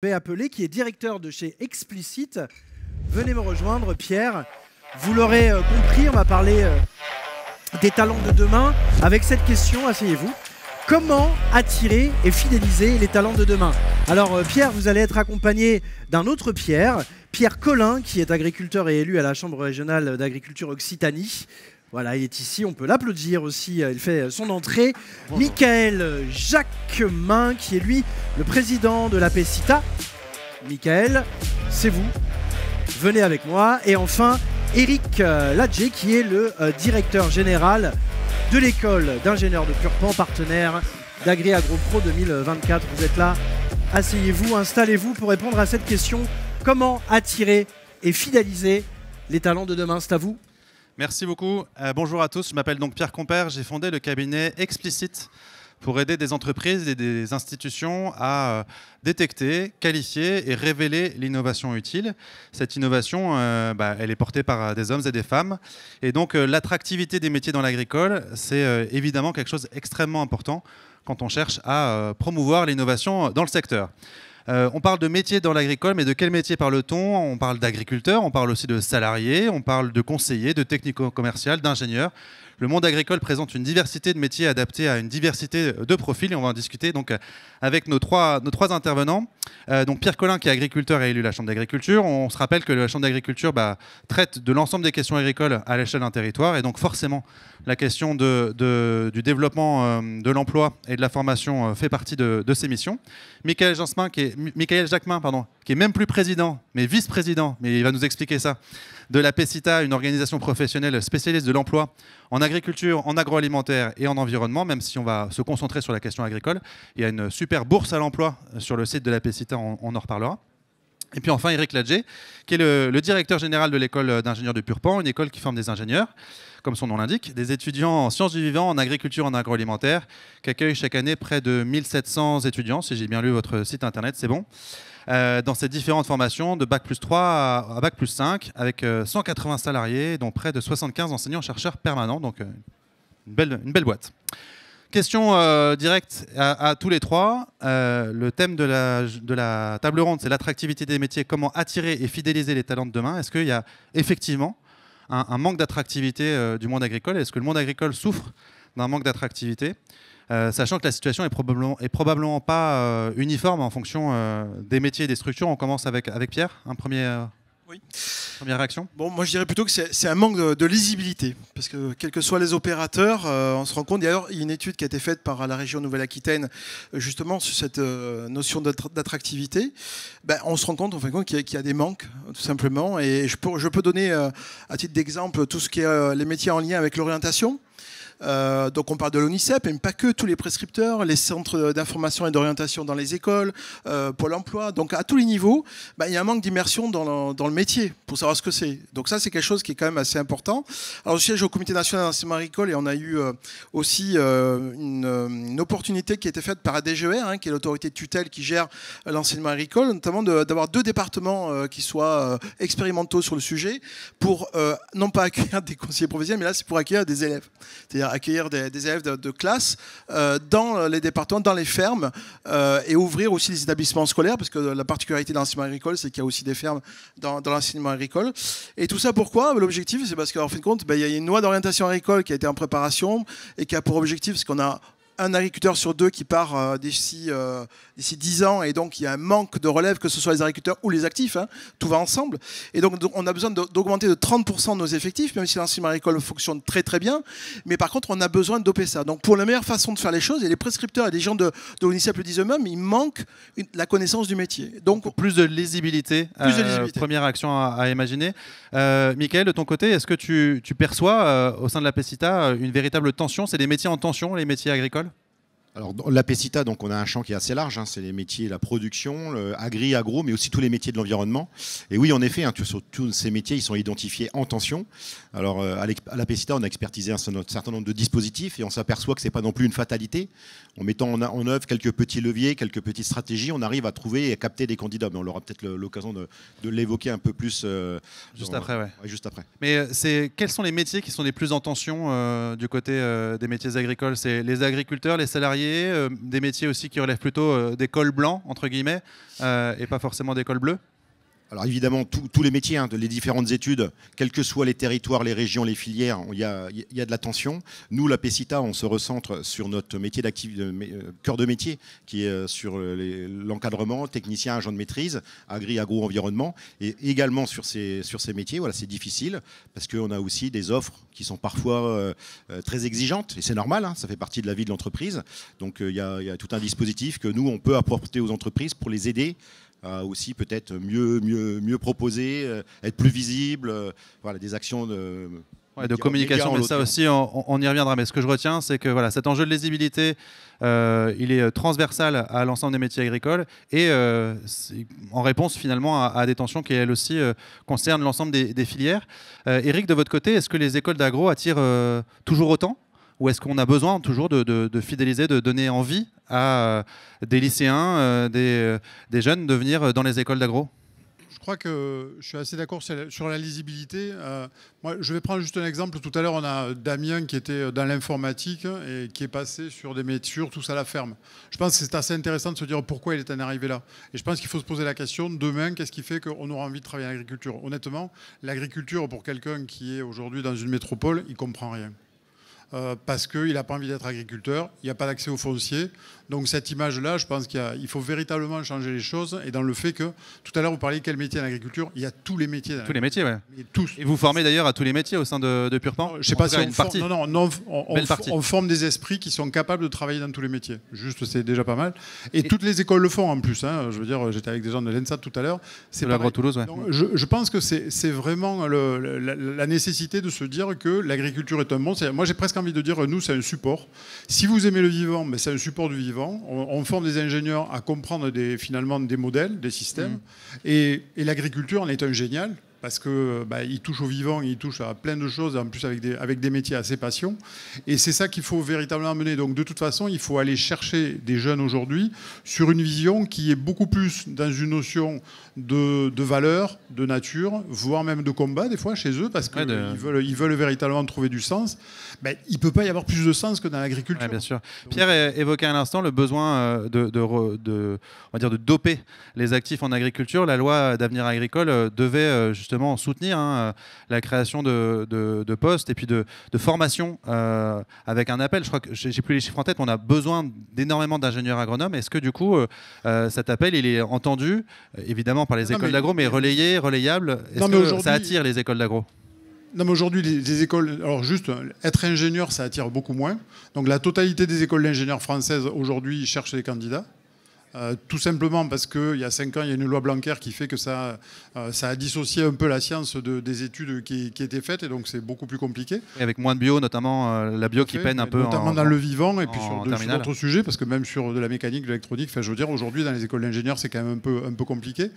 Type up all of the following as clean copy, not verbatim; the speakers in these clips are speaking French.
vais appeler, qui est directeur de chez Explicit. Venez me rejoindre, Pierre. Vous l'aurez compris, on va parler des talents de demain avec cette question, asseyez-vous. Comment attirer et fidéliser les talents de demain? Alors Pierre, vous allez être accompagné d'un autre Pierre, Pierre Collin, qui est agriculteur et élu à la Chambre régionale d'agriculture Occitanie. Voilà, il est ici, on peut l'applaudir aussi, il fait son entrée. Bonjour. Michael Jacquemin, qui est lui le président de la PECITA. Michael, c'est vous, venez avec moi. Et enfin, Eric Ladjé, qui est le directeur général de l'école d'ingénieurs de Purpan, partenaire d'Agri Agro Pro 2024. Vous êtes là, asseyez-vous, installez-vous pour répondre à cette question. Comment attirer et fidéliser les talents de demain? C'est à vous. Merci beaucoup. Bonjour à tous, je m'appelle donc Pierre Compère, j'ai fondé le cabinet Explicit pour aider des entreprises et des institutions à détecter, qualifier et révéler l'innovation utile. Cette innovation, elle est portée par des hommes et des femmes. Et donc l'attractivité des métiers dans l'agricole, c'est évidemment quelque chose d'extrêmement important quand on cherche à promouvoir l'innovation dans le secteur. On parle de métiers dans l'agricole, mais de quel métier parle-t-on? On parle d'agriculteurs, on parle aussi de salariés, on parle de conseillers, de technico-commercial, d'ingénieurs. Le monde agricole présente une diversité de métiers adaptés à une diversité de profils et on va en discuter donc avec nos trois intervenants. Donc Pierre Collin, qui est agriculteur et élu à la Chambre d'agriculture. On se rappelle que la Chambre d'agriculture traite de l'ensemble des questions agricoles à l'échelle d'un territoire et donc forcément la question du développement de l'emploi et de la formation fait partie de ces missions. Michael Jacquemin, qui est même plus président, mais vice-président, mais il va nous expliquer ça, de la PECITA, une organisation professionnelle spécialiste de l'emploi en agriculture, en agroalimentaire et en environnement, même si on va se concentrer sur la question agricole. Il y a une super bourse à l'emploi sur le site de la PECITA, on en reparlera. Et puis enfin, Eric Ladjé, qui est le directeur général de l'école d'ingénieurs de Purpan, une école qui forme des ingénieurs, comme son nom l'indique, des étudiants en sciences du vivant, en agriculture, en agroalimentaire, qui accueille chaque année près de 1700 étudiants, si j'ai bien lu votre site internet, c'est bon, dans ces différentes formations de Bac plus 3 à Bac plus 5, avec 180 salariés, dont près de 75 enseignants-chercheurs permanents, donc une belle boîte. Question directe à tous les trois. Le thème de la table ronde, c'est l'attractivité des métiers. Comment attirer et fidéliser les talents de demain? Est-ce qu'il y a effectivement un manque d'attractivité du monde agricole? Est-ce que le monde agricole souffre d'un manque d'attractivité, sachant que la situation est probablement pas uniforme en fonction des métiers et des structures? On commence avec Pierre, Oui. Première réaction. Bon, moi je dirais plutôt que c'est un manque de lisibilité, parce que quels que soient les opérateurs, on se rend compte. D'ailleurs, il y a une étude qui a été faite par la région Nouvelle-Aquitaine justement sur cette notion d'attractivité. On se rend compte en fin de compte qu'il y a des manques, tout simplement. Et je peux donner à titre d'exemple tout ce qui est les métiers en lien avec l'orientation. Donc on parle de l'ONICEP, mais pas que, tous les prescripteurs, les centres d'information et d'orientation dans les écoles, Pôle emploi. Donc à tous les niveaux, il y a un manque d'immersion dans le métier pour savoir ce que c'est. Donc ça, c'est quelque chose qui est quand même assez important. Alors je siège au Comité national d'enseignement agricole et on a eu aussi une opportunité qui a été faite par la DGER, qui est l'autorité de tutelle qui gère l'enseignement agricole, notamment d'avoir 2 départements qui soient expérimentaux sur le sujet pour non pas accueillir des conseillers professionnels, mais là c'est pour accueillir des élèves. C'est-à-dire accueillir des élèves de classe dans les départements, dans les fermes, et ouvrir aussi les établissements scolaires, parce que la particularité de l'enseignement agricole, c'est qu'il y a aussi des fermes dans l'enseignement agricole. Et tout ça, pourquoi? L'objectif, c'est parce qu'en fin de compte, il y a une loi d'orientation agricole qui a été en préparation et qui a pour objectif, c'est qu'on a un agriculteur sur 2 qui part d'ici 10 ans, et donc il y a un manque de relève, que ce soit les agriculteurs ou les actifs, tout va ensemble. Et donc on a besoin d'augmenter de 30% nos effectifs, même si l'enseignement agricole fonctionne très très bien, mais par contre on a besoin de doper ça. Donc pour la meilleure façon de faire les choses, et les prescripteurs et les gens de l'ONICEP le disent eux-mêmes, il manque la connaissance du métier. Donc plus de lisibilité, première action à imaginer. Michael, de ton côté, est-ce que tu perçois au sein de la PECITA une véritable tension? C'est des métiers en tension, les métiers agricoles? Alors, dans la PECITA, donc, on a un champ qui est assez large, c'est les métiers, la production, agro, mais aussi tous les métiers de l'environnement. Et oui, en effet, sur tous ces métiers, ils sont identifiés en tension. Alors, à la PECITA, on a expertisé un certain nombre de dispositifs et on s'aperçoit que ce n'est pas non plus une fatalité. En mettant en œuvre quelques petits leviers, quelques petites stratégies, on arrive à trouver et à capter des candidats. Mais on aura peut-être l'occasion de l'évoquer un peu plus juste après. Ouais, juste après. Mais quels sont les métiers qui sont les plus en tension du côté des métiers agricoles? C'est les agriculteurs, les salariés variés, des métiers aussi qui relèvent plutôt des cols blancs, entre guillemets, et pas forcément des cols bleus? Alors évidemment, tous les métiers, les différentes études, quels que soient les territoires, les régions, les filières, il y a de la tension. Nous, la PECITA, on se recentre sur notre métier cœur de métier, qui est sur l'encadrement, technicien, agent de maîtrise, agro-environnement, et également sur ces métiers. Voilà, c'est difficile, parce qu'on a aussi des offres qui sont parfois très exigeantes, et c'est normal, ça fait partie de la vie de l'entreprise. Donc il y a tout un dispositif que nous, on peut apporter aux entreprises pour les aider à aussi peut-être mieux proposer, être plus visible, voilà, des actions de communication, mais ça aussi on y reviendra. Mais ce que je retiens, c'est que voilà, cet enjeu de lisibilité, il est transversal à l'ensemble des métiers agricoles et en réponse finalement à des tensions qui elles aussi concernent l'ensemble des filières. Eric, de votre côté, est-ce que les écoles d'agro attirent toujours autant? Ou est-ce qu'on a besoin toujours de fidéliser, de donner envie à des lycéens, des jeunes de venir dans les écoles d'agro? Je crois que je suis assez d'accord sur la lisibilité. Moi, je vais prendre juste un exemple. Tout à l'heure, on a Damien qui était dans l'informatique et qui est passé sur des métiers, tous à la ferme. Je pense que c'est assez intéressant de se dire pourquoi il est en arrivé là. Et je pense qu'il faut se poser la question, demain, qu'est-ce qui fait qu'on aura envie de travailler en agriculture? Honnêtement, l'agriculture, pour quelqu'un qui est aujourd'hui dans une métropole, il ne comprend rien. Parce qu'il n'a pas envie d'être agriculteur, il n'y a pas d'accès au foncier. Donc cette image-là, je pense qu'il faut véritablement changer les choses. Et dans le fait que, tout à l'heure, vous parliez de quel métier en agriculture? Il y a tous les métiers. Tous les métiers, oui. Et tous. Et vous formez d'ailleurs à tous les métiers au sein de Purpan? Je ne sais pas si on forme. Non, on forme des esprits qui sont capables de travailler dans tous les métiers. Juste, c'est déjà pas mal. Et toutes les écoles le font en plus. Je veux dire, j'étais avec des gens de l'ENSA tout à l'heure. C'est l'Agro-Toulouse, ouais. Donc, je pense que c'est vraiment la nécessité de se dire que l'agriculture est un monde. Moi, j'ai presque envie de dire, nous, c'est un support. Si vous aimez le vivant, ben, c'est un support du vivant. On forme des ingénieurs à comprendre finalement des modèles, des systèmes. Et l'agriculture en est un génial. Parce qu'il touche au vivant, il touche à plein de choses, en plus avec des métiers assez passion. Et c'est ça qu'il faut véritablement mener. Donc de toute façon, il faut aller chercher des jeunes aujourd'hui sur une vision qui est beaucoup plus dans une notion de valeur, de nature, voire même de combat des fois chez eux, parce qu'ils veulent véritablement trouver du sens. Ben, il ne peut pas y avoir plus de sens que dans l'agriculture. Ouais, bien sûr. Pierre évoquait à l'instant le besoin on va dire de doper les actifs en agriculture. La loi d'avenir agricole devait justement soutenir la création de postes et puis de formation avec un appel. Je crois que j'ai plus les chiffres en tête, mais on a besoin d'énormément d'ingénieurs agronomes. Est-ce que du coup cet appel il est entendu évidemment par les écoles d'agro, mais relayé, relayable? Est-ce que ça attire les écoles d'agro? Non, mais aujourd'hui, les écoles... Alors juste, être ingénieur, ça attire beaucoup moins. Donc la totalité des écoles d'ingénieurs françaises, aujourd'hui, cherchent des candidats. Tout simplement parce qu'il y a 5 ans, il y a une loi Blanquer qui fait que ça a dissocié un peu la science des études qui étaient faites, et donc c'est beaucoup plus compliqué. Et avec moins de bio, notamment la bio qui peine un peu. Notamment dans le vivant, et puis sur d'autres sujets, parce que même sur de la mécanique, de l'électronique, je veux dire, aujourd'hui, dans les écoles d'ingénieurs, c'est quand même un peu compliqué.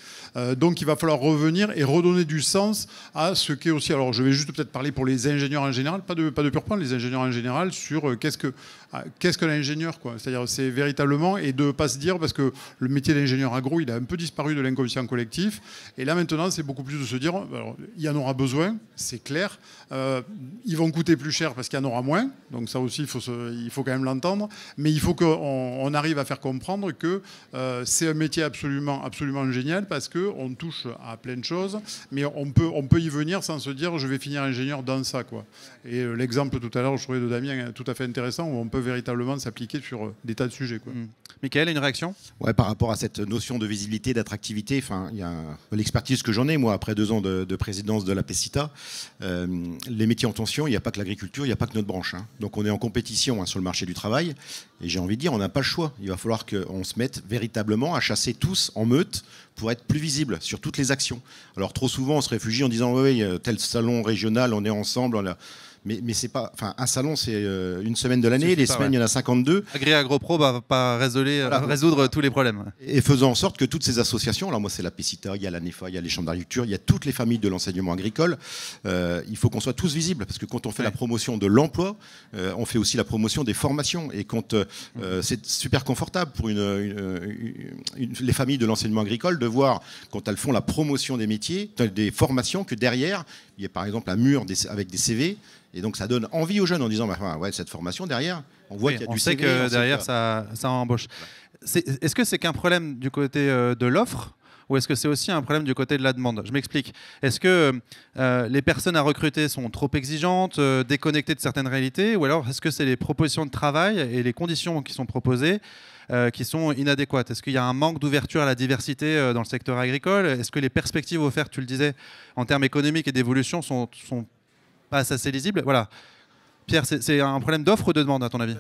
Donc il va falloir revenir et redonner du sens à ce qu'est aussi... Alors je vais juste peut-être parler pour les ingénieurs en général, pas de Purpan, les ingénieurs en général, sur qu'est-ce que l'ingénieur, quoi. C'est-à-dire, c'est véritablement, et de ne pas se dire, parce que le métier d'ingénieur agro, il a un peu disparu de l'inconscient collectif. Et là, maintenant, c'est beaucoup plus de se dire, alors, il y en aura besoin, c'est clair. Ils vont coûter plus cher parce qu'il y en aura moins. Donc ça aussi, il faut quand même l'entendre. Mais il faut qu'on arrive à faire comprendre que c'est un métier absolument, absolument génial, parce qu'on touche à plein de choses. Mais on peut y venir sans se dire, je vais finir ingénieur dans ça, quoi. Et l'exemple tout à l'heure, je trouvais de Damien tout à fait intéressant, où on peut véritablement s'appliquer sur des tas de sujets, quoi. Michael, une réaction? Ouais, par rapport à cette notion de visibilité, d'attractivité, il y a l'expertise que j'en ai, moi, après 2 ans de présidence de la PECITA. Les métiers en tension, il n'y a pas que l'agriculture, il n'y a pas que notre branche. Donc on est en compétition sur le marché du travail. Et j'ai envie de dire, on n'a pas le choix. Il va falloir qu'on se mette véritablement à chasser tous en meute pour être plus visible sur toutes les actions. Alors trop souvent, on se réfugie en disant, oui, tel salon régional, on est ensemble, mais c'est pas... Enfin, un salon, c'est une semaine de l'année. Les semaines, il y en a 52. AgriAgroPro va pas résoudre tous les problèmes. Et faisant en sorte que toutes ces associations, alors moi c'est la PECITA, il y a la NEFA, il y a les chambres d'agriculture, il y a toutes les familles de l'enseignement agricole, il faut qu'on soit tous visibles. Parce que quand on fait la promotion de l'emploi, on fait aussi la promotion des formations. Et quand c'est super confortable pour les familles de l'enseignement agricole de voir, quand elles font la promotion des métiers, des formations, que derrière, il y a par exemple un mur avec des CV, Et donc ça donne envie aux jeunes en disant ouais, cette formation derrière, on voit qu'il y a du CV. On sait que derrière ça embauche. Est-ce que c'est qu'un problème du côté de l'offre ou est-ce que c'est aussi un problème du côté de la demande? Je m'explique. Est-ce que les personnes à recruter sont trop exigeantes, déconnectées de certaines réalités, ou alors est-ce que c'est les propositions de travail et les conditions qui sont proposées qui sont inadéquates? Est-ce qu'il y a un manque d'ouverture à la diversité dans le secteur agricole? Est-ce que les perspectives offertes, tu le disais, en termes économiques et d'évolution sont pas assez lisibles? Voilà. Pierre, c'est un problème d'offre ou de demande à ton avis?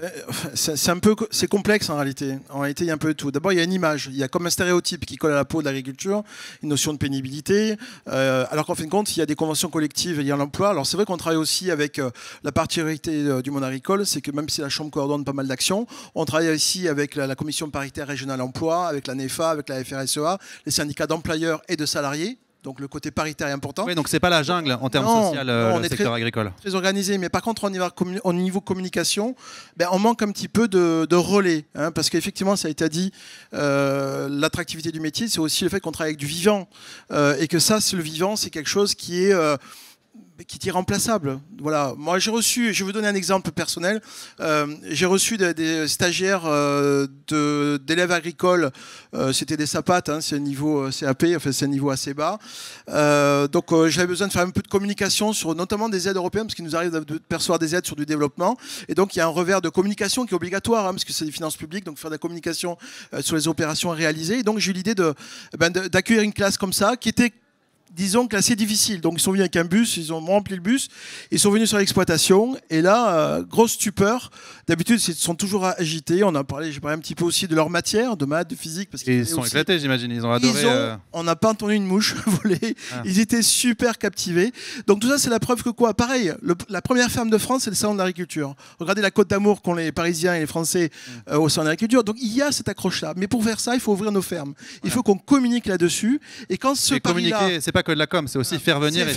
C'est complexe en réalité. En réalité, il y a un peu de tout. D'abord, il y a une image. Il y a comme un stéréotype qui colle à la peau de l'agriculture, une notion de pénibilité, alors qu'en fin de compte, il y a des conventions collectives liées à l'emploi. Alors c'est vrai qu'on travaille aussi avec la particularité du monde agricole, c'est que même si la Chambre coordonne pas mal d'actions, on travaille aussi avec la Commission paritaire régionale emploi, avec la NEFA, avec la FRSEA, les syndicats d'employeurs et de salariés. Donc le côté paritaire est important. Oui, donc c'est pas la jungle en termes social, le secteur agricole. Très organisé, mais par contre au niveau communication, on manque un petit peu de relais, parce qu'effectivement ça a été dit, l'attractivité du métier, c'est aussi le fait qu'on travaille avec du vivant, et que ça, le vivant, c'est quelque chose qui est irremplaçable. Voilà. Moi, j'ai reçu, je vais vous donner un exemple personnel, j'ai reçu des stagiaires d'élèves agricoles, c'était des SAPAT, c'est un niveau CAP, enfin c'est un niveau assez bas. Donc j'avais besoin de faire un peu de communication sur notamment des aides européennes, parce qu'il nous arrive de percevoir des aides sur du développement. Et donc il y a un revers de communication qui est obligatoire, parce que c'est des finances publiques, donc faire de la communication sur les opérations réalisées. Et donc j'ai eu l'idée d'accueillir une classe comme ça, qui était, disons que là c'est difficile. Donc ils sont venus avec un bus, ils ont rempli le bus, ils sont venus sur l'exploitation et là, grosse stupeur. D'habitude ils sont toujours agités. J'ai parlé un petit peu aussi de leur matière, de maths, de physique. Parce ils sont éclatés, j'imagine, ils ont adoré. On n'a pas entendu une mouche voler, ils étaient super captivés. Donc tout ça c'est la preuve que quoi? Pareil, la première ferme de France c'est le salon de l'agriculture. Regardez la Côte d'Amour qu'ont les Parisiens et les Français au salon de l'agriculture. Donc il y a cette accroche-là. Mais pour faire ça, il faut ouvrir nos fermes. Il faut qu'on communique là-dessus. Et quand ce pari-là... c'est pas que de la com, c'est aussi faire venir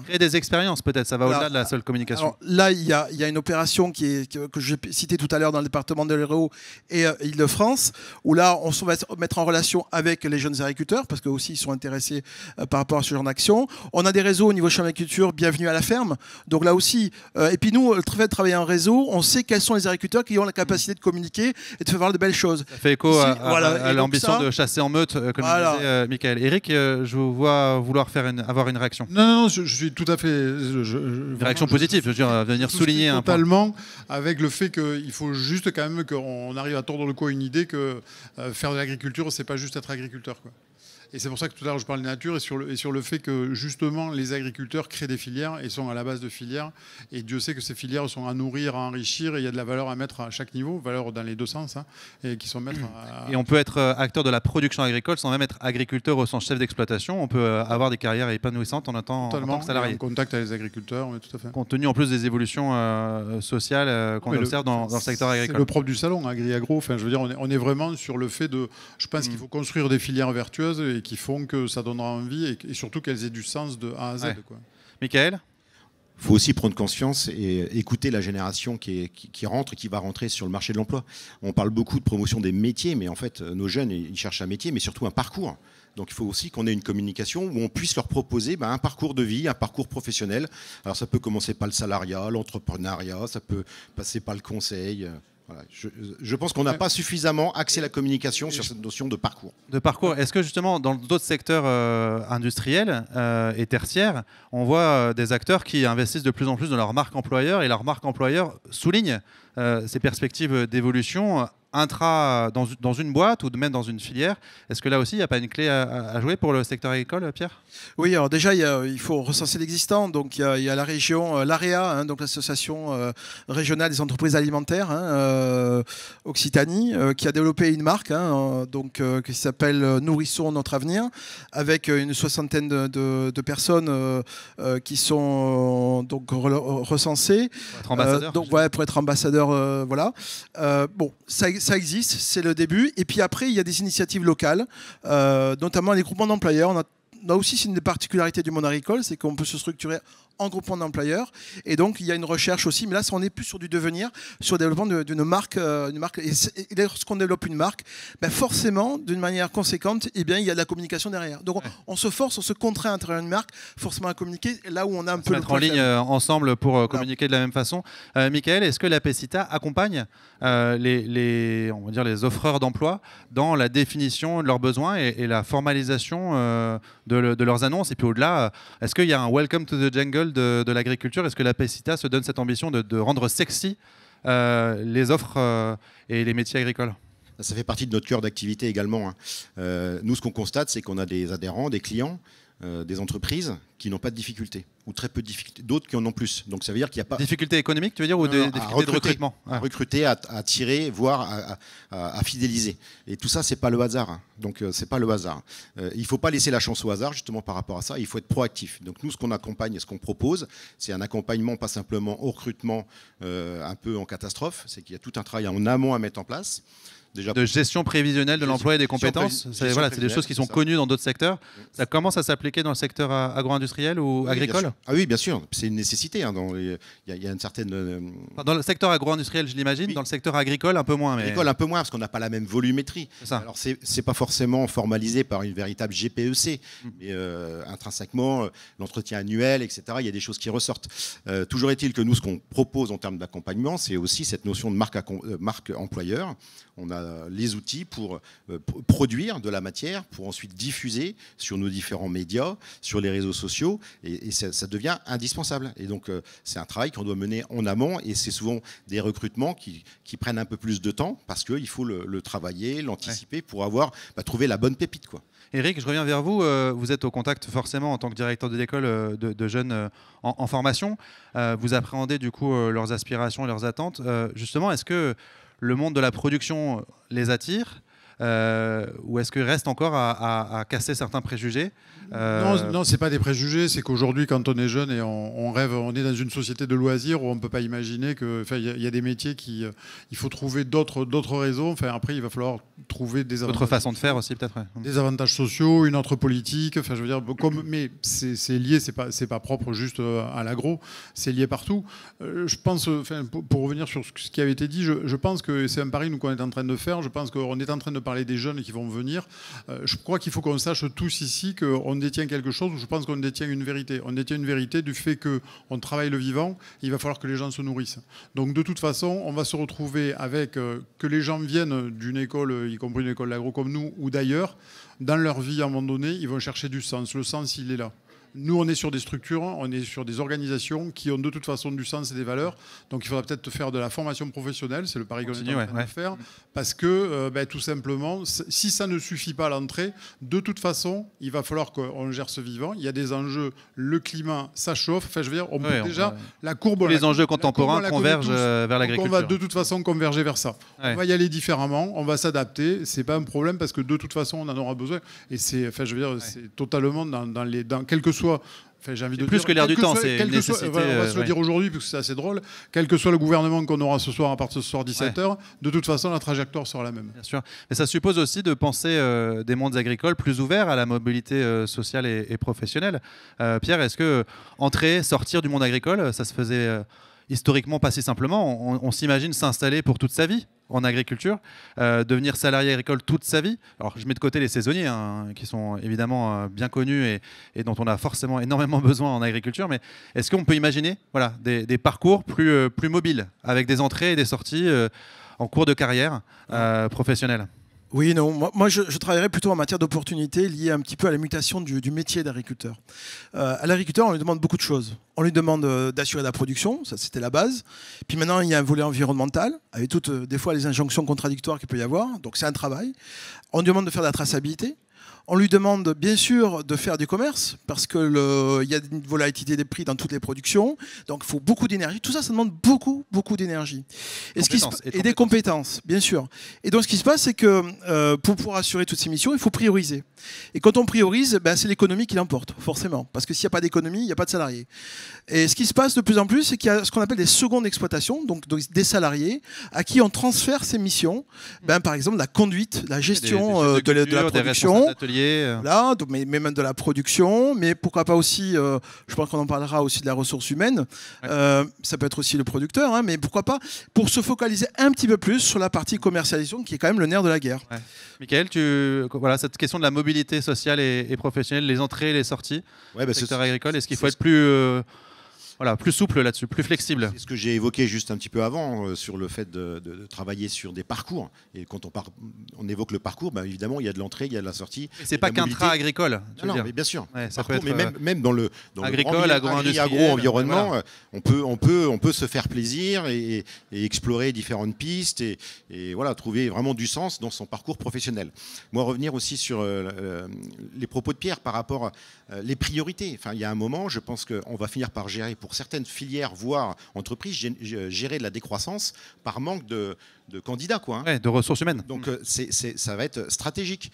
créer des expériences peut-être, ça va au-delà de la seule communication. Alors, là, il y a une opération que j'ai citée tout à l'heure dans le département de l'Hérault et Île-de-France, où là, on va se mettre en relation avec les jeunes agriculteurs, parce qu'eux aussi, ils sont intéressés par rapport à ce genre d'action. On a des réseaux au niveau champ d'agriculture, bienvenue à la ferme. Donc là aussi, et puis nous, le fait de travailler en réseau, on sait quels sont les agriculteurs qui ont la capacité de communiquer et de faire voir de belles choses. Ça fait écho à l'ambition de chasser en meute, comme disait Michael. Eric, je vous vois vouloir avoir une réaction. Non, je suis tout à fait... Une réaction positive, je veux dire, venir souligner un point. Totalement, avec le fait qu'il faut juste quand même qu'on arrive à tordre le cou à une idée que faire de l'agriculture, c'est pas juste être agriculteur, quoi. Et c'est pour ça que tout à l'heure je parle de nature et sur le fait que justement les agriculteurs créent des filières et sont à la base de filières. Et Dieu sait que ces filières sont à nourrir, à enrichir, et il y a de la valeur à mettre à chaque niveau, valeur dans les deux sens, et qui sont mettre Et on peut être acteur de la production agricole sans même être agriculteur au sens chef d'exploitation. On peut avoir des carrières épanouissantes en tant que salarié. En contact avec les agriculteurs, oui, tout à fait. Compte tenu en plus des évolutions sociales qu'on observe dans le secteur agricole. C'est le propre du salon, Agri-Agro. Enfin, je veux dire, on est vraiment sur le fait de... Je pense qu'il faut construire des filières vertueuses et qui font que ça donnera envie et surtout qu'elles aient du sens de A à Z. Ouais. Quoi. Michael ? Il faut aussi prendre conscience et écouter la génération qui rentre et qui va rentrer sur le marché de l'emploi. On parle beaucoup de promotion des métiers, mais en fait, nos jeunes, ils cherchent un métier, mais surtout un parcours. Donc il faut aussi qu'on ait une communication où on puisse leur proposer un parcours de vie, un parcours professionnel. Alors ça peut commencer par le salariat, l'entrepreneuriat, ça peut passer par le conseil. Voilà. Je pense qu'on n'a pas suffisamment axé la communication sur cette notion de parcours. De parcours. Est-ce que justement, dans d'autres secteurs industriels et tertiaires, on voit des acteurs qui investissent de plus en plus dans leur marque employeur et leur marque employeur souligne ces perspectives d'évolution dans une boîte ou même dans une filière? Est-ce que là aussi, il n'y a pas une clé à jouer pour le secteur agricole, Pierre? Oui, alors déjà, il faut recenser l'existant. Donc, il y a la région, l'AREA, donc l'association régionale des entreprises alimentaires, Occitanie, qui a développé une marque qui s'appelle Nourrissons notre avenir, avec une soixantaine de personnes qui sont donc recensées. Pour être ambassadeur. Pour être ambassadeur, voilà. Bon, ça existe, c'est le début. Et puis après, il y a des initiatives locales, notamment les groupements d'employeurs. On a aussi, c'est une des particularités du monde agricole, c'est qu'on peut se structurer en groupement d'employeurs. Et donc, il y a une recherche aussi, mais là, on est plus sur du devenir, sur le développement d'une marque. Et lorsqu'on développe une marque, ben forcément, d'une manière conséquente, eh bien, il y a de la communication derrière. Donc, on se force, on se contraint à l'intérieur d'une marque, forcément à communiquer là où on a un peu le mettre en ligne ensemble pour communiquer de la même façon. Michael, est-ce que la Pecita accompagne on va dire les offreurs d'emploi dans la définition de leurs besoins et la formalisation de leurs annonces? Et puis au-delà, est-ce qu'il y a un Welcome to the Jungle de l'agriculture? Est-ce que la Pecita se donne cette ambition de rendre sexy les offres et les métiers agricoles? Ça fait partie de notre cœur d'activité également. Nous, ce qu'on constate, c'est qu'on a des adhérents, des clients, des entreprises qui n'ont pas de difficultés, ou très peu de difficultés, d'autres qui en ont plus. Donc ça veut dire qu'il n'y a pas... Difficultés économiques, tu veux dire, ou des difficultés de recrutement? À recruter, à attirer, voire à fidéliser. Et tout ça, c'est pas le hasard. Donc c'est pas le hasard. Il ne faut pas laisser la chance au hasard, justement, par rapport à ça. Il faut être proactif. Donc nous, ce qu'on accompagne et ce qu'on propose, c'est un accompagnement, pas simplement au recrutement un peu en catastrophe, c'est qu'il y a tout un travail en amont à mettre en place. Déjà, de gestion prévisionnelle de l'emploi et des compétences. C'est des choses qui sont connues dans d'autres secteurs. Ça commence à s'appliquer dans le secteur agro-industriel ou agricole? Ah oui, bien sûr. C'est une nécessité. Il y a une certaine... Dans le secteur agro-industriel, je l'imagine. Oui. Dans le secteur agricole, un peu moins. Agricole, un peu moins, parce qu'on n'a pas la même volumétrie. Alors, c'est pas forcément formalisé par une véritable GPEC. Mais intrinsèquement, l'entretien annuel, etc., il y a des choses qui ressortent. Toujours est-il que nous, ce qu'on propose en termes d'accompagnement, c'est aussi cette notion de marque employeur. On a les outils pour produire de la matière, pour ensuite diffuser sur nos différents médias, sur les réseaux sociaux, et ça devient indispensable. Et donc, c'est un travail qu'on doit mener en amont, et c'est souvent des recrutements qui prennent un peu plus de temps, parce qu'il faut le travailler, l'anticiper, pour trouver la bonne pépite, quoi. Eric, je reviens vers vous. Vous êtes au contact forcément en tant que directeur de l'école de jeunes en formation. Vous appréhendez du coup leurs aspirations et leurs attentes. Justement, est-ce que le monde de la production les attire ou est-ce qu'il reste encore à casser certains préjugés? Non, ce n'est pas des préjugés. C'est qu'aujourd'hui, quand on est jeune et on rêve, on est dans une société de loisirs où on ne peut pas imaginer que, y a des métiers il faut trouver d'autres réseaux. Enfin, après, il va falloir trouver des avantages. D'autres façons de faire aussi, peut-être. Ouais. Des avantages sociaux, une autre politique. Enfin, je veux dire, mais c'est lié. C'est pas propre juste à l'agro. C'est lié partout. Je pense, pour revenir sur ce qui avait été dit, je pense que c'est un pari qu'on est en train de faire. Je pense qu'on est en train de parler des jeunes qui vont venir. Je crois qu'il faut qu'on sache tous ici qu'on détient quelque chose, ou je pense qu'on détient une vérité. On détient une vérité du fait qu'on travaille le vivant, il va falloir que les gens se nourrissent. Donc de toute façon, on va se retrouver avec que les gens viennent d'une école, y compris une école d'agro comme nous, ou d'ailleurs, dans leur vie, à un moment donné, ils vont chercher du sens. Le sens, il est là. Nous, on est sur des structures, on est sur des organisations qui ont de toute façon du sens et des valeurs. Donc, il faudra peut-être faire de la formation professionnelle. C'est le pari qu'on est en train de faire. Parce que, tout simplement, si ça ne suffit pas à l'entrée, de toute façon, il va falloir qu'on gère ce vivant. Il y a des enjeux. Le climat, ça chauffe. Enfin, je veux dire, on peut déjà... La courbe... Les enjeux contemporains convergent vers l'agriculture. On va de toute façon converger vers ça. Ouais. On va y aller différemment. On va s'adapter. C'est pas un problème parce que de toute façon, on en aura besoin. Et c'est, enfin, je veux dire, c'est totalement dans quel que soit... Enfin, j'ai envie de plus dire, que l'air du temps, c'est une nécessité. On va se le dire aujourd'hui, parce que c'est assez drôle. Quel que soit le gouvernement qu'on aura ce soir, à partir de ce soir 17h, de toute façon, la trajectoire sera la même. Bien sûr. Mais ça suppose aussi de penser des mondes agricoles plus ouverts à la mobilité sociale et professionnelle. Pierre, est-ce que entrer, sortir du monde agricole, ça se faisait historiquement pas si simplement? On s'imagine s'installer pour toute sa vie en agriculture, devenir salarié agricole toute sa vie. Alors je mets de côté les saisonniers, qui sont évidemment bien connus et dont on a forcément énormément besoin en agriculture, mais est-ce qu'on peut imaginer des parcours plus mobiles, avec des entrées et des sorties en cours de carrière professionnelle? Oui, non. Moi, je travaillerais plutôt en matière d'opportunités liées un petit peu à la mutation du métier d'agriculteur. À l'agriculteur, on lui demande beaucoup de choses. On lui demande d'assurer la production, ça c'était la base. Puis maintenant, il y a un volet environnemental, avec toutes des fois les injonctions contradictoires qu'il peut y avoir. Donc c'est un travail. On lui demande de faire de la traçabilité. On lui demande bien sûr de faire du commerce parce qu'il y a une volatilité des prix dans toutes les productions. Donc il faut beaucoup d'énergie. Tout ça, ça demande beaucoup d'énergie. Et des compétences, bien sûr. Et donc ce qui se passe, c'est que pour pouvoir assurer toutes ces missions, il faut prioriser. Et quand on priorise, c'est l'économie qui l'emporte, forcément. Parce que s'il n'y a pas d'économie, il n'y a pas de salariés. Et ce qui se passe de plus en plus, c'est qu'il y a ce qu'on appelle des secondes exploitations, donc des salariés à qui on transfère ces missions. Par exemple, la conduite, la gestion de la production. employés. Là, mais même de la production, mais pourquoi pas aussi, je pense qu'on en parlera aussi de la ressource humaine, ça peut être aussi le producteur, hein, mais pourquoi pas, pour se focaliser un petit peu plus sur la partie commercialisation qui est quand même le nerf de la guerre. Ouais. Michael, voilà, cette question de la mobilité sociale et professionnelle, les entrées et les sorties du secteur agricole, est-ce qu'il faut être plus souple là-dessus, plus flexible? C'est ce que j'ai évoqué juste un petit peu avant sur le fait de travailler sur des parcours. Et quand on évoque le parcours, évidemment, il y a de l'entrée, il y a de la sortie. C'est pas qu'intra agricole. Non, mais bien sûr. Ouais, ça parcours, peut être, mais même dans le agricole, agro-environnement, voilà. on peut se faire plaisir et explorer différentes pistes et voilà, trouver vraiment du sens dans son parcours professionnel. Moi, revenir aussi sur les propos de Pierre par rapport les priorités. Enfin, il y a un moment, je pense qu'on va finir par gérer pour certaines filières, voire entreprises, gérer de la décroissance par manque de candidats, quoi, hein. Ouais, de ressources humaines. Donc ça va être stratégique.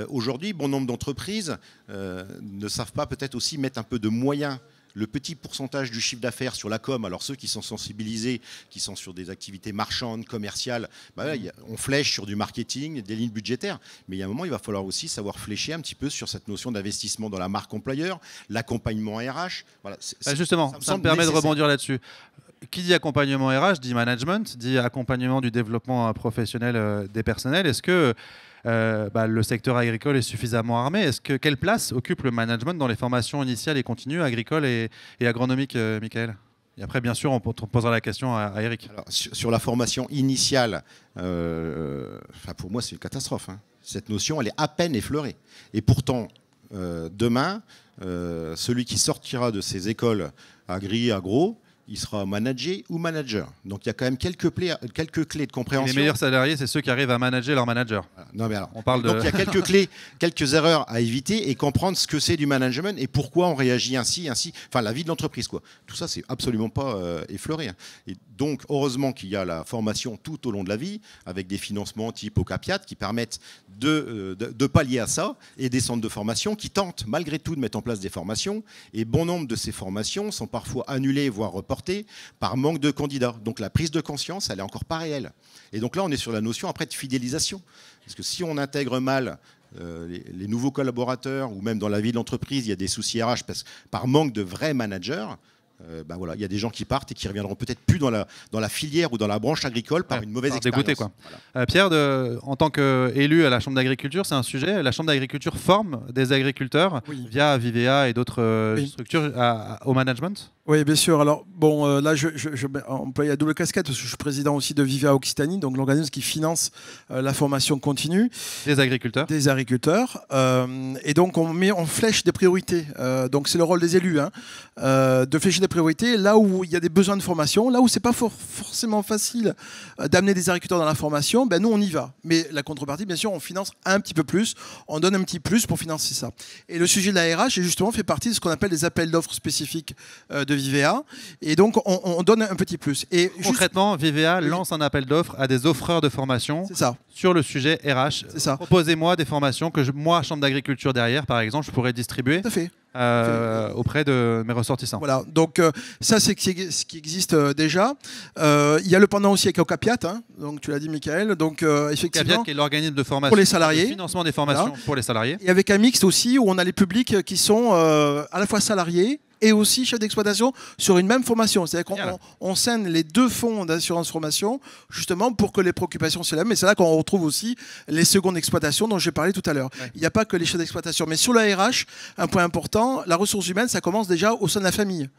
Aujourd'hui, bon nombre d'entreprises ne savent pas peut-être aussi mettre un peu de moyens. Le petit pourcentage du chiffre d'affaires sur la com, alors ceux qui sont sensibilisés, qui sont sur des activités marchandes, commerciales, on flèche sur du marketing, des lignes budgétaires. Mais il y a un moment, il va falloir aussi savoir flécher un petit peu sur cette notion d'investissement dans la marque employeur, l'accompagnement RH. Voilà, justement, ça me permet de rebondir là-dessus. Qui dit accompagnement RH, dit management, dit accompagnement du développement professionnel des personnels. Est-ce que le secteur agricole est suffisamment armé? Quelle place occupe le management dans les formations initiales et continues agricoles et agronomiques, Michael? Et après, bien sûr, on posera la question à Eric. Alors, sur la formation initiale, pour moi, c'est une catastrophe, hein. Cette notion, elle est à peine effleurée. Et pourtant, demain, celui qui sortira de ces écoles agro, il sera manager ou manager. Donc il y a quand même quelques clés de compréhension. Et les meilleurs salariés, c'est ceux qui arrivent à manager leur manager. Voilà. Non, mais alors, on parle donc il y a quelques clés, quelques erreurs à éviter et comprendre ce que c'est du management et pourquoi on réagit ainsi. Enfin, la vie de l'entreprise, quoi. Tout ça, c'est absolument pas effleuré, hein. Et donc, heureusement qu'il y a la formation tout au long de la vie, avec des financements type Ocapiat qui permettent de pallier à ça, et des centres de formation qui tentent malgré tout de mettre en place des formations. Et bon nombre de ces formations sont parfois annulées, voire reportées par manque de candidats. Donc la prise de conscience, elle est encore pas réelle. Et donc là, on est sur la notion après de fidélisation. Parce que si on intègre mal les nouveaux collaborateurs, ou même dans la vie de l'entreprise, il y a des soucis RH par manque de vrais managers, il y a des gens qui partent et qui reviendront peut-être plus dans la filière ou dans la branche agricole par une mauvaise expérience. Dégoûté, quoi. Voilà. Pierre, en tant qu'élu à la Chambre d'agriculture, c'est un sujet. La Chambre d'agriculture forme des agriculteurs via Vivea et d'autres structures au management. Oui, bien sûr. Alors, bon, là, je emploie la double casquette parce que je suis président aussi de Vivea Occitanie, donc l'organisme qui finance la formation continue des agriculteurs. Et donc, on flèche des priorités. Donc, c'est le rôle des élus, hein, de flécher des priorités là où il y a des besoins de formation, là où c'est pas forcément facile d'amener des agriculteurs dans la formation. Nous, on y va. Mais la contrepartie, bien sûr, on finance un petit peu plus, on donne un petit plus pour financer ça. Et le sujet de la RH, justement, fait partie de ce qu'on appelle les appels d'offres spécifiques de Vivea, et donc on donne un petit plus. Et concrètement, Vivea lance un appel d'offres à des offreurs de formation sur le sujet RH. Proposez-moi des formations que moi, Chambre d'agriculture derrière, par exemple, je pourrais distribuer. Tout à fait. Auprès de mes ressortissants. Voilà, donc ça c'est ce qui existe déjà. Il y a le pendant aussi avec Ocapiat, hein, donc tu l'as dit Michael, donc effectivement. Ocapiat qui est l'organisme de formation pour les salariés, le financement des formations pour les salariés. Et avec un mixte aussi où on a les publics qui sont à la fois salariés et aussi chefs d'exploitation sur une même formation. C'est-à-dire qu'on scène les deux fonds d'assurance formation justement pour que les préoccupations soient les mêmes. Et c'est là qu'on retrouve aussi les secondes exploitations dont j'ai parlé tout à l'heure. Ouais. Il n'y a pas que les chefs d'exploitation. Mais sur la RH, un point important, la ressource humaine, ça commence déjà au sein de la famille.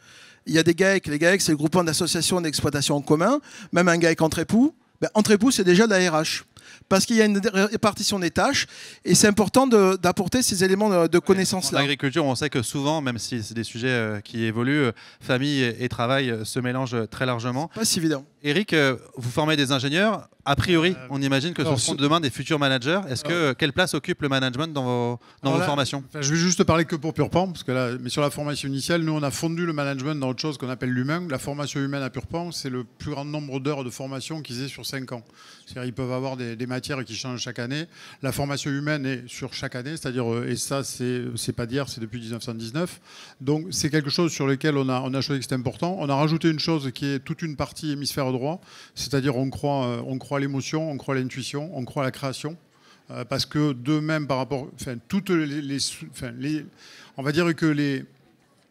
Il y a des GAEC. Les GAEC, c'est le groupement d'associations d'exploitation en commun. Même un GAEC entre époux. Entre époux, c'est déjà de la RH. Parce qu'il y a une répartition des tâches et c'est important d'apporter ces éléments de connaissance-là. En agriculture, on sait que souvent, même si c'est des sujets qui évoluent, famille et travail se mélangent très largement. Pas si évident. Eric, vous formez des ingénieurs. A priori, on imagine que ce seront demain des futurs managers. Quelle place occupe le management dans vos formations? Je vais juste parler que pour Purpan, parce que là, mais sur la formation initiale, nous on a fondu le management dans autre chose qu'on appelle l'humain. La formation humaine à Purpan, c'est le plus grand nombre d'heures de formation qu'ils aient sur 5 ans. C'est-à-dire ils peuvent avoir des matières qui changent chaque année. La formation humaine est sur chaque année, c'est-à-dire, et ça c'est pas d'hier, c'est depuis 1919. Donc c'est quelque chose sur lequel on a choisi que c'était important. On a rajouté une chose qui est toute une partie hémisphère droit, c'est-à-dire on croit à l'émotion, on croit à l'intuition, on croit à la création. parce que demain, par rapport, toutes on va dire que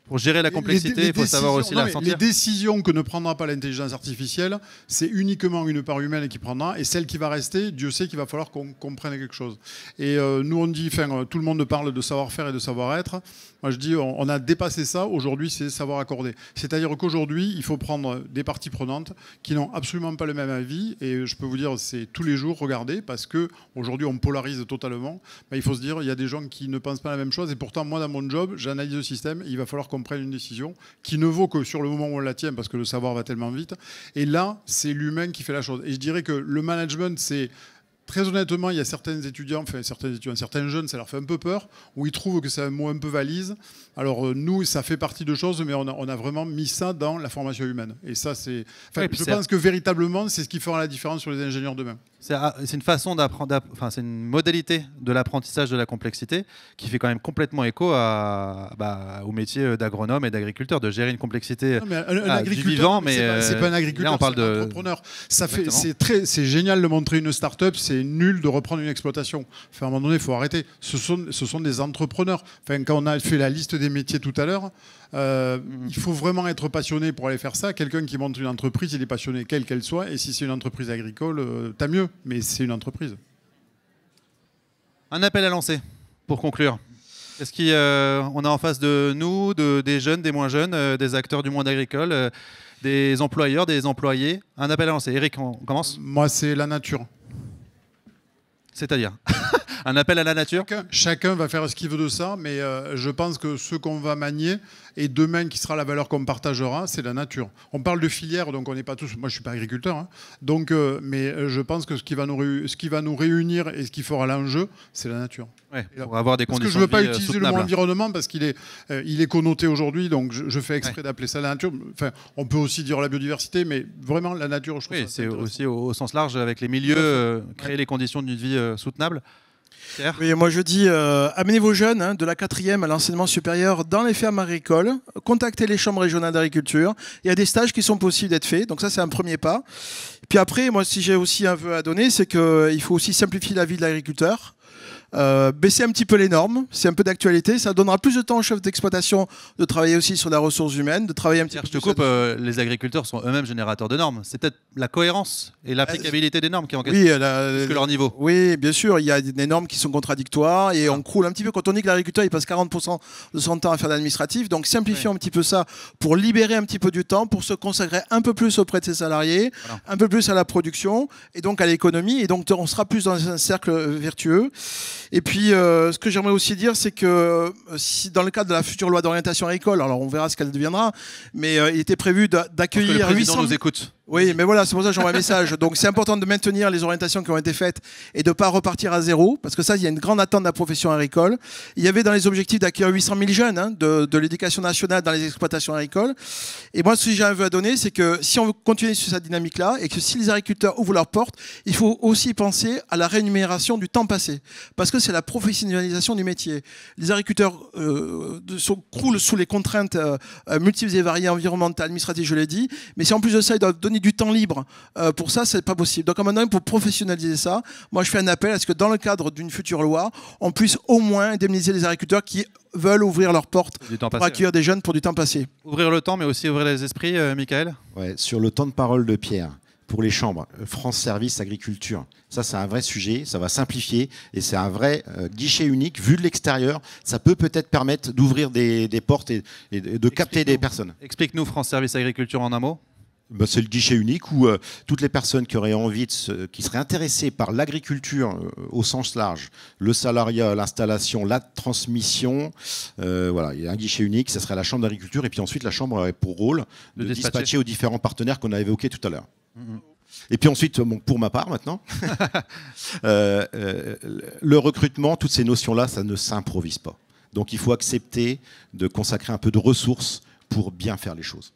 pour gérer la complexité, il faut savoir aussi la sentir. Les décisions que ne prendra pas l'intelligence artificielle, c'est uniquement une part humaine qui prendra. Et celle qui va rester, Dieu sait qu'il va falloir qu'on comprenne quelque chose. Et nous, on dit, tout le monde parle de savoir-faire et de savoir-être. Moi, je dis, on a dépassé ça. Aujourd'hui, c'est savoir accorder. C'est-à-dire qu'aujourd'hui, il faut prendre des parties prenantes qui n'ont absolument pas le même avis. Et je peux vous dire, c'est tous les jours, regardez, parce qu'aujourd'hui, on polarise totalement. Il faut se dire, il y a des gens qui ne pensent pas la même chose. Et pourtant, moi, dans mon job, j'analyse le système. Il va falloir qu'on prenne une décision qui ne vaut que sur le moment où on la tient, parce que le savoir va tellement vite. Et là, c'est l'humain qui fait la chose. Et je dirais que le management, c'est... Très honnêtement, il y a certains jeunes, ça leur fait un peu peur, où ils trouvent que c'est un mot un peu valise. Alors nous, ça fait partie de choses, mais on a vraiment mis ça dans la formation humaine. Et ça, c'est... je pense que véritablement, c'est ce qui fera la différence sur les ingénieurs demain. C'est une façon d'apprendre, c'est une modalité de l'apprentissage de la complexité qui fait quand même complètement écho au métier d'agronome et d'agriculteur, de gérer une complexité du vivant. Mais c'est pas un agriculteur, là, on parle c'est un entrepreneur. C'est génial de montrer une start-up, c'est nul de reprendre une exploitation. À un moment donné, il faut arrêter. Ce sont des entrepreneurs. Quand on a fait la liste des métiers tout à l'heure, il faut vraiment être passionné pour aller faire ça. Quelqu'un qui monte une entreprise, il est passionné, quelle qu'elle soit. Et si c'est une entreprise agricole, tant mieux. Mais c'est une entreprise. Un appel à lancer pour conclure. Est-ce qu'on a en face de nous des jeunes, des moins jeunes, des acteurs du monde agricole, des employeurs, des employés? Un appel à lancer. Eric, on commence? Moi, c'est la nature. C'est-à-dire un appel à la nature? Chacun va faire ce qu'il veut de ça, mais je pense que ce qu'on va manier, et demain qui sera la valeur qu'on partagera, c'est la nature. On parle de filière, donc on n'est pas tous... Moi, je ne suis pas agriculteur, hein, donc, mais je pense que ce qui va nous réunir et ce qui fera l'enjeu, c'est la nature. Ouais, pour avoir des conditions je ne veux pas de vie utiliser le mot environnement parce qu'il est connoté aujourd'hui, donc je fais exprès d'appeler ça la nature. Enfin, on peut aussi dire la biodiversité, mais vraiment la nature, je trouve ça c'est aussi au sens large, avec les milieux, créer les conditions d'une vie soutenable. Oui, moi je dis, amenez vos jeunes de la 4e à l'enseignement supérieur dans les fermes agricoles, contactez les chambres régionales d'agriculture. Il y a des stages qui sont possibles d'être faits, donc ça c'est un premier pas. Puis après, moi si j'ai aussi un vœu à donner, c'est qu'il faut aussi simplifier la vie de l'agriculteur. Baisser un petit peu les normes, c'est un peu d'actualité, ça donnera plus de temps aux chefs d'exploitation de travailler aussi sur la ressource humaine, de travailler un petit peu. Je te coupe, les agriculteurs sont eux-mêmes générateurs de normes. C'est peut-être la cohérence et l'applicabilité des normes qui est en question, plus que leur niveau. Oui, bien sûr, il y a des normes qui sont contradictoires et on croule un petit peu. Quand on dit que l'agriculteur il passe 40% de son temps à faire l'administratif, donc simplifions un petit peu ça pour libérer un petit peu du temps, pour se consacrer un peu plus auprès de ses salariés, un peu plus à la production et donc à l'économie, et donc on sera plus dans un cercle vertueux. Et puis, ce que j'aimerais aussi dire, c'est que si dans le cadre de la future loi d'orientation agricole, alors on verra ce qu'elle deviendra, mais il était prévu d'accueillir 800... nous écoute. Oui, mais voilà, c'est pour ça que j'envoie un message. Donc c'est important de maintenir les orientations qui ont été faites et de ne pas repartir à zéro, parce que ça, il y a une grande attente de la profession agricole. Il y avait dans les objectifs d'accueillir 800 000 jeunes de l'éducation nationale dans les exploitations agricoles. Et moi, ce que j'ai un vœu à donner, c'est que si on veut continuer sur cette dynamique-là, et que si les agriculteurs ouvrent leurs portes, il faut aussi penser à la rémunération du temps passé, parce que c'est la professionnalisation du métier. Les agriculteurs croulent sous les contraintes multiples et variées environnementales, administratives, je l'ai dit, mais si en plus de ça, ils doivent donner du temps libre pour ça, c'est pas possible. Donc à un moment donné, pour professionnaliser ça, moi je fais un appel à ce que dans le cadre d'une future loi, on puisse au moins indemniser les agriculteurs qui veulent ouvrir leurs portes pour accueillir des jeunes pour du temps passé. Ouvrir le temps, mais aussi ouvrir les esprits, Michael. Ouais, sur le temps de parole de Pierre, pour les chambres, France Service Agriculture, ça c'est un vrai sujet, ça va simplifier et c'est un vrai guichet unique. Vu de l'extérieur, ça peut-être permettre d'ouvrir des portes et de capter des personnes. Explique-nous France Service Agriculture en un mot. Ben, c'est le guichet unique où toutes les personnes qui auraient envie, qui seraient intéressées par l'agriculture au sens large, le salariat, l'installation, la transmission, voilà, il y a un guichet unique, ça serait la chambre d'agriculture, et puis ensuite la chambre aurait pour rôle de dispatcher aux différents partenaires qu'on a évoqués tout à l'heure. Et puis ensuite, bon, pour ma part maintenant, le recrutement, toutes ces notions-là, ça ne s'improvise pas. Donc il faut accepter de consacrer un peu de ressources pour bien faire les choses.